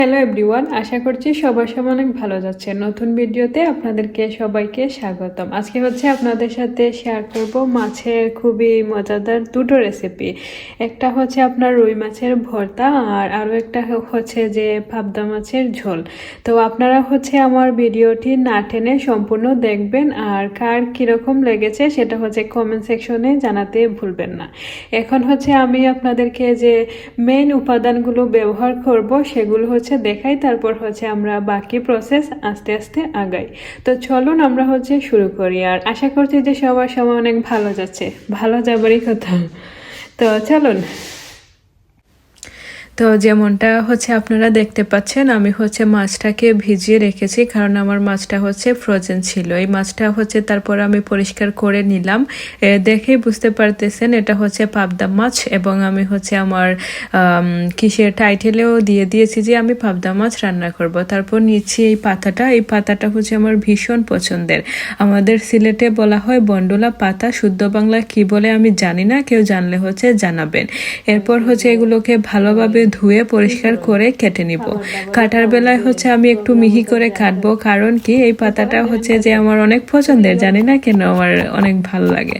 Hello everyone, আশা করছি সবার সময় অনেক ভালো যাচ্ছে। নতুন ভিডিওতে আপনাদেরকে সবাইকে স্বাগতম। আজকে আপনাদের সাথে শেয়ার করব মাছের খুবই মজাদার দুটো রেসিপি। একটা হচ্ছে আপনার রুই মাছের ভর্তা, আর আরও একটা হচ্ছে যে পাবদা মাছের ঝোল। তো আপনারা আমার ভিডিওটি না টেনে সম্পূর্ণ দেখবেন, আর কার কীরকম লেগেছে সেটা কমেন্ট সেকশনে জানাতে ভুলবেন না। এখন আমি আপনাদেরকে যে মেইন উপাদানগুলো ব্যবহার করব সেগুলো দেখাই, তারপর আমরা বাকি প্রসেস আস্তে আস্তে আগাই। তো চলুন আমরা শুরু করি, আর আশা করছি যে সবার সময় অনেক ভালো যাচ্ছে, ভালো যাবারই কথা। তো চলুন। তো যেমনটা আপনারা দেখতে পাচ্ছেন, আমি মাছটাকে ভিজিয়ে রেখেছি, কারণ আমার মাছটা ফ্রোজেন ছিল। এই মাছটা তারপর আমি পরিষ্কার করে নিলাম। দেখেই বুঝতে পারতেছেন এটা পাবদা মাছ, এবং আমি আমার কিসের টাইটেলেও দিয়ে দিয়েছি যে আমি পাবদা মাছ রান্না করব। তারপর নিচ্ছি এই পাতাটা আমার ভীষণ পছন্দের। আমাদের সিলেটে বলা হয় বন্ডলা পাতা, শুদ্ধ বাংলা কি বলে আমি জানি না, কেউ জানলে জানাবেন। এরপর এগুলোকে ভালোভাবে ধুয়ে পরিষ্কার করে কেটে নিব। কাটার বেলায় আমি একটু মিহি করে কাটবো, কারণ কি এই পাতাটা যে আমার অনেক পছন্দের, জানি না কেন আমার অনেক ভালো লাগে।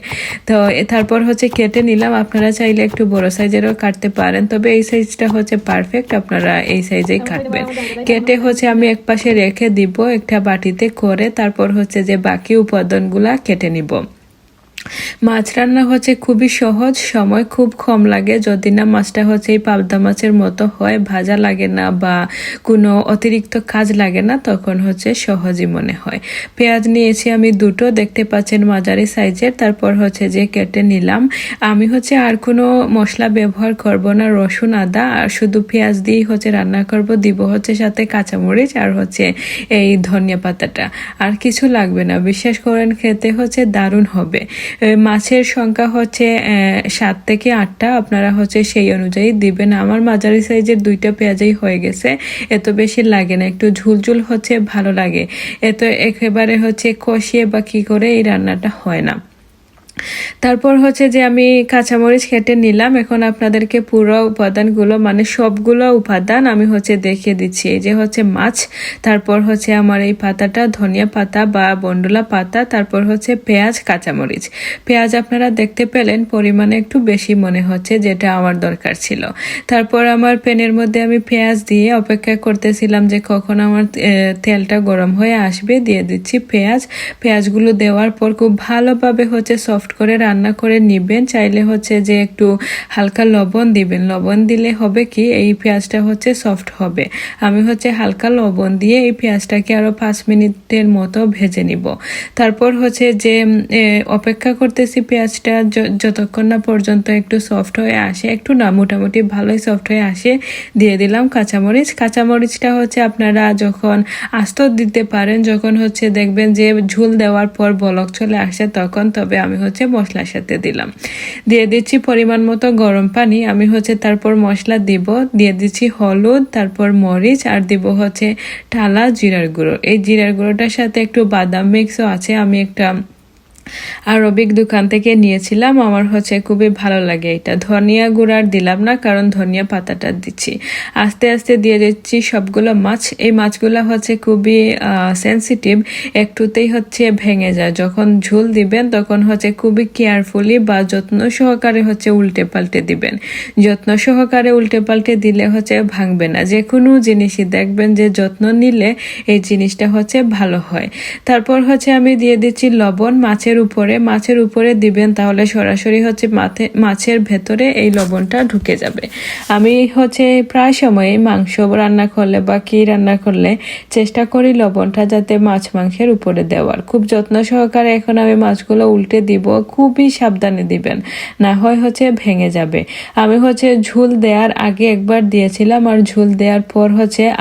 তো তারপর কেটে নিলাম। আপনারা চাইলে একটু বড় সাইজেরও কাটতে পারেন, তবে এই সাইজটা পারফেক্ট, আপনারা এই সাইজেই কাটবেন। কেটে আমি এক পাশে রেখে দিব একটা বাটিতে করে। তারপর যে বাকি উপাদানগুলা কেটে নিব। মাছ রান্না খুবই সহজ, সময় খুব কম লাগে, যদি না মাছটা এই পাবদা মাছের মতো হয়, ভাজা লাগে না বা কোনো অতিরিক্ত কাজ লাগে না, তখন সহজই মনে হয়। পেঁয়াজ নিয়েছি আমি দুটো, দেখতে পাচ্ছেন মাঝারি সাইজের। তারপর যে কেটে নিলাম। আমি আর কোনো মশলা ব্যবহার করব না, রসুন আদা আর শুধু পেঁয়াজ দিয়েই রান্না করব। দিব সাথে কাঁচামরিচ আর এই ধনিয়া পাতাটা, আর কিছু লাগবে না। বিশ্বাস করেন খেতে দারুণ হবে। মাছের সংখ্যা 7 থেকে 8টা, আপনারা সেই অনুযায়ী দিবেন। আমার মাঝারি সাইজের 2টা পেঁয়াজই হয়ে গেছে, এত বেশি লাগে না, একটু ঝুলঝুল ভালো লাগে। এত একেবারে কষিয়ে বা কি করে এই রান্নাটা হয় না। তারপর যে আমি কাঁচামরিচ কেটে নিলাম। এখন আপনাদেরকে পুরো উপাদানগুলো, মানে সবগুলো উপাদান আমি দেখিয়ে দিচ্ছি। এই যে মাছ, তারপর আমার এই পাতাটা ধনিয়া পাতা বা বন্ডলা পাতা, তারপর পেঁয়াজ, কাঁচামরিচ। পেঁয়াজ আপনারা দেখতে পেলেন পরিমাণে একটু বেশি মনে হচ্ছে, যেটা আমার দরকার ছিল। তারপর আমার প্যানের মধ্যে আমি পেঁয়াজ দিয়ে অপেক্ষা করতেছিলাম যে কখন আমার তেলটা গরম হয়ে আসবে। দিয়ে দিচ্ছি পেঁয়াজগুলো দেওয়ার পর খুব ভালোভাবে সফট করে রান্না করে নিবেন। চাইলে যে একটু হালকা লবণ দিবেন। লবণ দিলে হবে কি এই পেঁয়াজটা সফট হবে। আমি হালকা লবণ দিয়ে এই পেঁয়াজটাকে আরো 5 মিনিটের মতো ভেজে নিব। তারপর যে অপেক্ষা করতেছি পেঁয়াজটা যতক্ষণ না পর্যন্ত একটু সফট হয়ে আসে, একটু না মোটামুটি ভালোই সফট হয়ে আসে। দিয়ে দিলাম কাঁচামরিচটা আপনারা যখন আস্ত দিতে পারেন, যখন দেখবেন যে ঝোল দেওয়ার পর বলক চলে আসে তখন, তবে আমি মশলার সাথে দিলাম। দিয়ে দিচ্ছি পরিমাণ মতো গরম পানি। আমি তারপর মশলা দিব। দিয়ে দিচ্ছি হলুদ, তারপর মরিচ, আর দিব টালা জিরার গুঁড়ো। এই জিরার গুঁড়োটার সাথে একটু বাদাম মিক্সও আছে, আমি একটা আরবিক দোকান থেকে নিয়েছিলাম। আমার খুবই ভালো লাগে এটা। ধনিয়া গুঁড়ার দিলাম না, কারণ ধনিয়া পাতাটা দিচ্ছি। আস্তে আস্তে দিয়ে দিচ্ছি সবগুলো মাছ। এই মাছগুলো খুবই সেন্সিটিভ, একটুতেই ভেঙে যায়। যখন ঝোল দিবেন তখন খুবই কেয়ারফুলি বা যত্ন সহকারে উল্টে পাল্টে দিবেন। যত্ন সহকারে উল্টে পাল্টে দিলে ভাঙবে না। যে কোনো জিনিসই দেখবেন যে যত্ন নিলে এই জিনিসটা ভালো হয়। তারপর আমি দিয়ে দিচ্ছি লবণ। মাছের উপরে দিবেন, তাহলে সরাসরি মাছের ভেতরে এই লবণটা ঢুকে যাবে। আমি প্রায় সময় মাংস রান্না করলে বা কি রান্না করলে চেষ্টা করি লবণটা যাতে মাংসের উপরে দেওয়ার। খুব যত্ন সহকারে এখন আমি মাছগুলো উল্টে দিব। খুবই সাবধানে দিবেন, না হয় ভেঙে যাবে। আমি ঝোল দেওয়ার আগে একবার দিয়েছিলাম, আর ঝোল দেওয়ার পর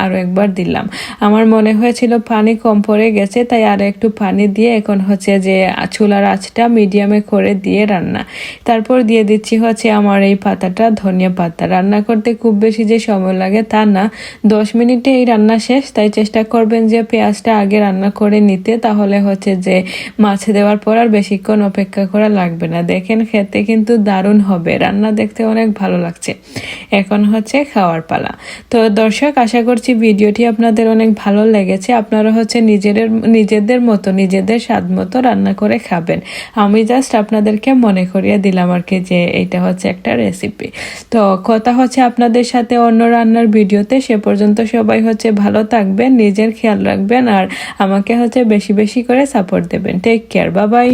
আরো একবার দিলাম। আমার মনে হয়েছিল পানি কম পড়ে গেছে, তাই আরো একটু পানি দিয়ে এখন যে চুল চুলার আঁচটা মিডিয়ামে করে দিয়ে রান্না। তারপর দিয়ে দিচ্ছি হচ্ছে আমার এই পাতাটা, ধনিয়া পাতা। রান্না করতে খুব বেশি যে সময় লাগে তা না, 10 মিনিটে এই রান্না শেষ। তাই চেষ্টা করবেন যে পেঁয়াজটা আগে রান্না করে নিতে, তাহলে হচ্ছে যে মাছ দেওয়ার পর আর বেশিক্ষণ অপেক্ষা করা লাগবে না। দেখেন খেতে কিন্তু দারুণ হবে, রান্না দেখতে অনেক ভালো লাগছে। এখন হচ্ছে খাওয়ার পালা। তো দর্শক, আশা করছি ভিডিওটি আপনাদের অনেক ভালো লেগেছে। আপনারা হচ্ছে নিজেদের মতো, নিজেদের স্বাদ মতো রান্না করে খাবেন। আমি জাস্ট আপনাদেরকে মনে করিয়ে দিলাম আর কি যে এটা হচ্ছে একটা রেসিপি। তো কথা হচ্ছে আপনাদের সাথে অন্য রান্নার ভিডিওতে। সে পর্যন্ত সবাই হচ্ছে ভালো থাকবেন, নিজের খেয়াল রাখবেন আর আমাকে হচ্ছে বেশি বেশি করে সাপোর্ট দেবেন। Take care, bye by.